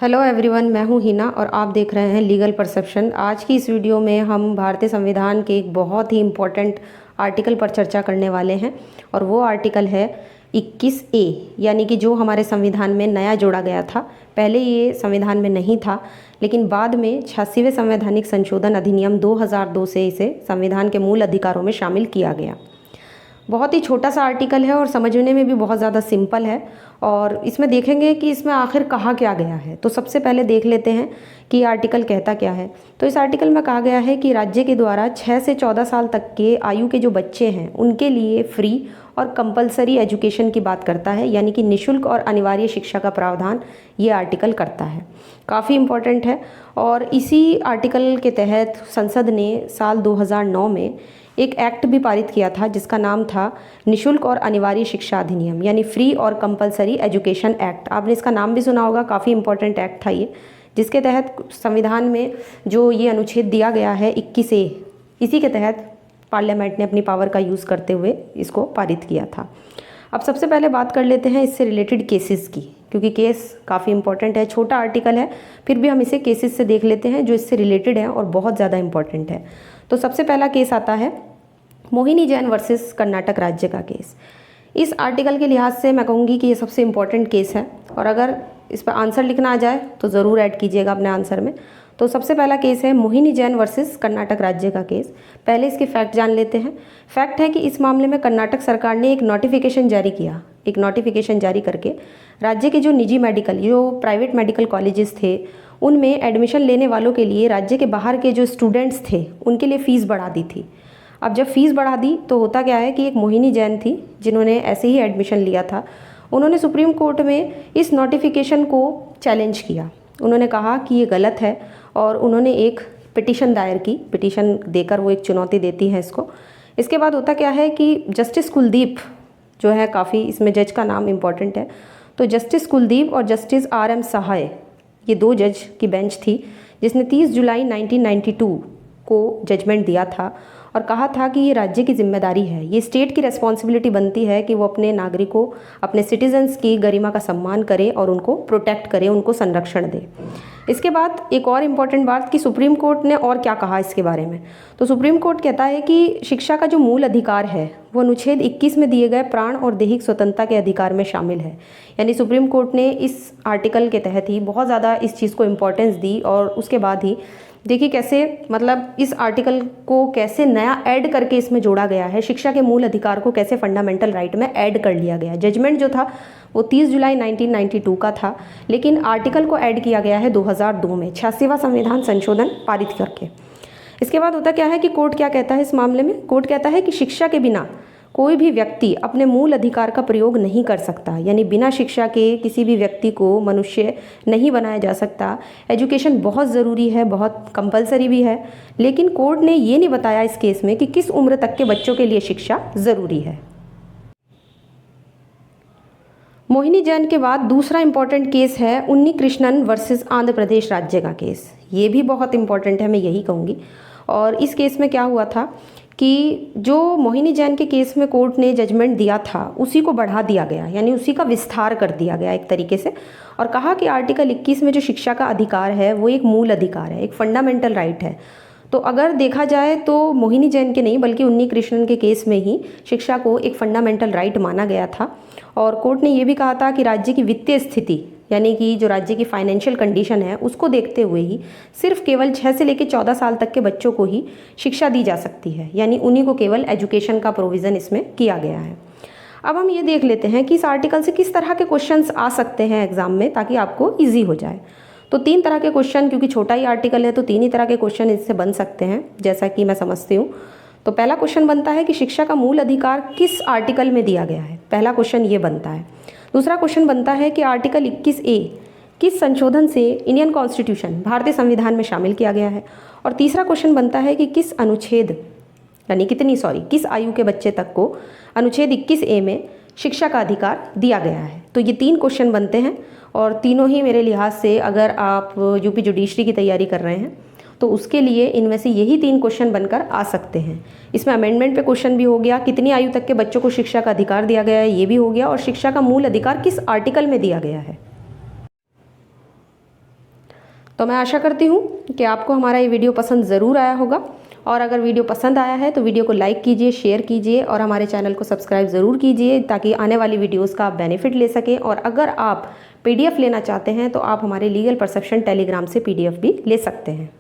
Hello everyone, मैं हूं हिना और आप देख रहे हैं लीगल परसेप्शन। आज की इस वीडियो में हम भारतीय संविधान के एक बहुत ही इम्पोर्टेंट आर्टिकल पर चर्चा करने वाले हैं और वो आर्टिकल है 21A, यानी कि जो हमारे संविधान में नया जोड़ा गया था। पहले ये संविधान में नहीं था, लेकिन बाद में 86वें संवैधानिक संशोधन अधिनियम 2002 से इसे संविधान के मूल अधिकारों में शामिल किया गया। बहुत ही छोटा सा आर्टिकल है और समझने में भी बहुत ज़्यादा सिंपल है। और इसमें देखेंगे कि इसमें आखिर कहा क्या गया है। तो सबसे पहले देख लेते हैं कि ये आर्टिकल कहता क्या है। तो इस आर्टिकल में कहा गया है कि राज्य के द्वारा 6 से 14 साल तक के आयु के जो बच्चे हैं उनके लिए फ्री और कंपलसरी एजुकेशन की बात करता है, यानी कि निःशुल्क और अनिवार्य शिक्षा का प्रावधान ये आर्टिकल करता है। काफ़ी इम्पोर्टेंट है। और इसी आर्टिकल के तहत संसद ने साल 2009 में एक एक्ट भी पारित किया था जिसका नाम था निःशुल्क और अनिवार्य शिक्षा अधिनियम, यानी फ्री और कंपलसरी एजुकेशन एक्ट। आपने इसका नाम भी सुना होगा, काफ़ी इम्पोर्टेंट एक्ट था ये, जिसके तहत संविधान में जो ये अनुच्छेद दिया गया है 21A, इसी के तहत पार्लियामेंट ने अपनी पावर का यूज़ करते हुए इसको पारित किया था। अब सबसे पहले बात कर लेते हैं इससे रिलेटेड केसेस की, क्योंकि केस काफ़ी इंपॉर्टेंट है। छोटा आर्टिकल है, फिर भी हम इसे केसेस से देख लेते हैं जो इससे रिलेटेड है और बहुत ज़्यादा इंपॉर्टेंट है। तो सबसे पहला केस आता है मोहिनी जैन वर्सेस कर्नाटक राज्य का केस। इस आर्टिकल के लिहाज से मैं कहूँगी कि ये सबसे इम्पॉर्टेंट केस है, और अगर इस पर आंसर लिखना आ जाए तो ज़रूर ऐड कीजिएगा अपने आंसर में। तो सबसे पहला केस है मोहिनी जैन वर्सेस कर्नाटक राज्य का केस। पहले इसके फैक्ट जान लेते हैं। फैक्ट है कि इस मामले में कर्नाटक सरकार ने एक नोटिफिकेशन जारी किया। एक नोटिफिकेशन जारी करके राज्य के जो निजी मेडिकल, जो प्राइवेट मेडिकल कॉलेजेस थे, उनमें एडमिशन लेने वालों के लिए राज्य के बाहर के जो स्टूडेंट्स थे उनके लिए फ़ीस बढ़ा दी थी। अब जब फ़ीस बढ़ा दी तो होता क्या है कि एक मोहिनी जैन थी जिन्होंने ऐसे ही एडमिशन लिया था। उन्होंने सुप्रीम कोर्ट में इस नोटिफिकेशन को चैलेंज किया। उन्होंने कहा कि ये गलत है और उन्होंने एक पिटीशन दायर की। पिटीशन देकर वो एक चुनौती देती है इसको। इसके बाद होता क्या है कि जस्टिस कुलदीप जो है, काफ़ी इसमें जज का नाम इम्पॉर्टेंट है, तो जस्टिस कुलदीप और जस्टिस RM सहाय, ये दो जज की बेंच थी जिसने 30 जुलाई 1992 को जजमेंट दिया था और कहा था कि ये राज्य की जिम्मेदारी है, ये स्टेट की रिस्पॉन्सिबिलिटी बनती है कि वो अपने नागरिकों, अपने सिटीजन्स की गरिमा का सम्मान करे और उनको प्रोटेक्ट करे, उनको संरक्षण दे। इसके बाद एक और इम्पॉर्टेंट बात कि सुप्रीम कोर्ट ने और क्या कहा इसके बारे में। तो सुप्रीम कोर्ट कहता है कि शिक्षा का जो मूल अधिकार है वो अनुच्छेद 21 में दिए गए प्राण और दैहिक स्वतंत्रता के अधिकार में शामिल है। यानी सुप्रीम कोर्ट ने इस आर्टिकल के तहत ही बहुत ज़्यादा इस चीज़ को इम्पोर्टेंस दी। और उसके बाद ही देखिए कैसे, मतलब इस आर्टिकल को कैसे नया ऐड करके इसमें जोड़ा गया है, शिक्षा के मूल अधिकार को कैसे फंडामेंटल राइट में ऐड कर लिया गया। जजमेंट जो था वो 30 जुलाई 1992 का था, लेकिन आर्टिकल को ऐड किया गया है 2002 में 86वां संविधान संशोधन पारित करके। इसके बाद होता क्या है कि कोर्ट क्या कहता है इस मामले में। कोर्ट कहता है कि शिक्षा के बिना कोई भी व्यक्ति अपने मूल अधिकार का प्रयोग नहीं कर सकता, यानी बिना शिक्षा के किसी भी व्यक्ति को मनुष्य नहीं बनाया जा सकता। एजुकेशन बहुत ज़रूरी है, बहुत कंपलसरी भी है, लेकिन कोर्ट ने ये नहीं बताया इस केस में कि किस उम्र तक के बच्चों के लिए शिक्षा ज़रूरी है। मोहिनी जैन के बाद दूसरा इंपॉर्टेंट केस है उन्नी कृष्णन वर्सेस आंध्र प्रदेश राज्य का केस। ये भी बहुत इंपॉर्टेंट है, मैं यही कहूँगी। और इस केस में क्या हुआ था कि जो मोहिनी जैन के केस में कोर्ट ने जजमेंट दिया था उसी को बढ़ा दिया गया, यानी उसी का विस्तार कर दिया गया एक तरीके से, और कहा कि आर्टिकल 21 में जो शिक्षा का अधिकार है वो एक मूल अधिकार है, एक फंडामेंटल राइट है। तो अगर देखा जाए तो मोहिनी जैन के नहीं बल्कि उन्नी कृष्णन के केस में ही शिक्षा को एक फंडामेंटल राइट माना गया था। और कोर्ट ने ये भी कहा था कि राज्य की वित्तीय स्थिति, यानी कि जो राज्य की फाइनेंशियल कंडीशन है उसको देखते हुए ही सिर्फ केवल 6 से लेकर 14 साल तक के बच्चों को ही शिक्षा दी जा सकती है, यानी उन्हीं को केवल एजुकेशन का प्रोविज़न इसमें किया गया है। अब हम ये देख लेते हैं कि इस आर्टिकल से किस तरह के क्वेश्चंस आ सकते हैं एग्जाम में, ताकि आपको ईजी हो जाए। तो 3 तरह के क्वेश्चन, क्योंकि छोटा ही आर्टिकल है तो 3 ही तरह के क्वेश्चन इससे बन सकते हैं, जैसा कि मैं समझती हूँ। तो पहला क्वेश्चन बनता है कि शिक्षा का मूल अधिकार किस आर्टिकल में दिया गया है, पहला क्वेश्चन ये बनता है। दूसरा क्वेश्चन बनता है कि आर्टिकल 21A किस संशोधन से इंडियन कॉन्स्टिट्यूशन, भारतीय संविधान में शामिल किया गया है। और तीसरा क्वेश्चन बनता है कि किस अनुच्छेद, यानी किस आयु के बच्चे तक को अनुच्छेद 21A में शिक्षा का अधिकार दिया गया है। तो ये 3 क्वेश्चन बनते हैं और तीनों ही मेरे लिहाज से, अगर आप यूपी जुडिशरी की तैयारी कर रहे हैं तो उसके लिए इनमें से यही 3 क्वेश्चन बनकर आ सकते हैं। इसमें अमेंडमेंट पे क्वेश्चन भी हो गया, कितनी आयु तक के बच्चों को शिक्षा का अधिकार दिया गया है ये भी हो गया, और शिक्षा का मूल अधिकार किस आर्टिकल में दिया गया है। तो मैं आशा करती हूँ कि आपको हमारा ये वीडियो पसंद ज़रूर आया होगा, और अगर वीडियो पसंद आया है तो वीडियो को लाइक कीजिए, शेयर कीजिए और हमारे चैनल को सब्सक्राइब ज़रूर कीजिए, ताकि आने वाली वीडियोस का आप बेनिफिट ले सकें। और अगर आप PDF लेना चाहते हैं तो आप हमारे लीगल परसेप्शन टेलीग्राम से PDF भी ले सकते हैं।